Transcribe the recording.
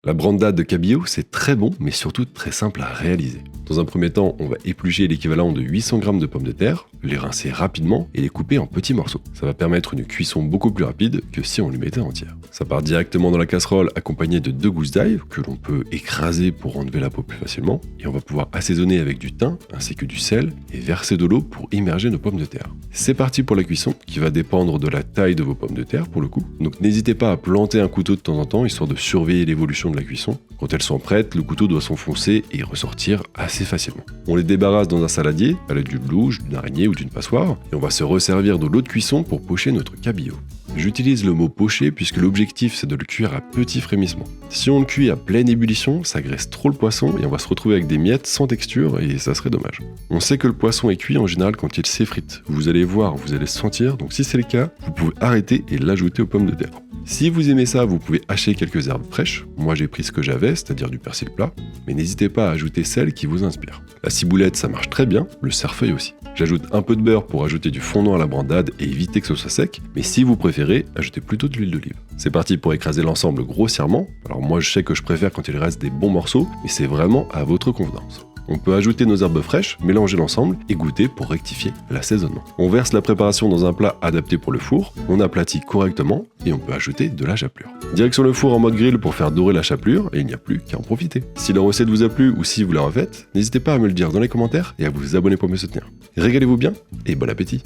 La brandade de cabillaud, c'est très bon, mais surtout très simple à réaliser. Dans un premier temps, on va éplucher l'équivalent de 800 g de pommes de terre, les rincer rapidement et les couper en petits morceaux. Ça va permettre une cuisson beaucoup plus rapide que si on les mettait entières. Ça part directement dans la casserole accompagné de 2 gousses d'ail que l'on peut écraser pour enlever la peau plus facilement. Et on va pouvoir assaisonner avec du thym ainsi que du sel et verser de l'eau pour immerger nos pommes de terre. C'est parti pour la cuisson qui va dépendre de la taille de vos pommes de terre pour le coup. Donc n'hésitez pas à planter un couteau de temps en temps histoire de surveiller l'évolution de la cuisson. Quand elles sont prêtes, le couteau doit s'enfoncer et ressortir assez facilement. On les débarrasse dans un saladier à l'aide d'une louche, d'une araignée ou d'une passoire et on va se resservir de l'eau de cuisson pour pocher notre cabillaud. J'utilise le mot pocher puisque l'objectif c'est de le cuire à petit frémissement. Si on le cuit à pleine ébullition, ça graisse trop le poisson et on va se retrouver avec des miettes sans texture et ça serait dommage. On sait que le poisson est cuit en général quand il s'effrite. Vous allez voir, vous allez sentir, donc si c'est le cas, vous pouvez arrêter et l'ajouter aux pommes de terre. Si vous aimez ça, vous pouvez hacher quelques herbes fraîches. Moi j'ai pris ce que j'avais, c'est-à-dire du persil plat, mais n'hésitez pas à ajouter celle qui vous inspire. La ciboulette ça marche très bien, le cerfeuil aussi. J'ajoute un peu de beurre pour ajouter du fondant à la brandade et éviter que ce soit sec, mais si vous préférez, ajoutez plutôt de l'huile d'olive. C'est parti pour écraser l'ensemble grossièrement. Alors moi je sais que je préfère quand il reste des bons morceaux, mais c'est vraiment à votre convenance. On peut ajouter nos herbes fraîches, mélanger l'ensemble et goûter pour rectifier l'assaisonnement. On verse la préparation dans un plat adapté pour le four, on aplatit correctement et on peut ajouter de la chapelure. Direction le four en mode grill pour faire dorer la chapelure et il n'y a plus qu'à en profiter. Si la recette vous a plu ou si vous la refaites, n'hésitez pas à me le dire dans les commentaires et à vous abonner pour me soutenir. Régalez-vous bien et bon appétit!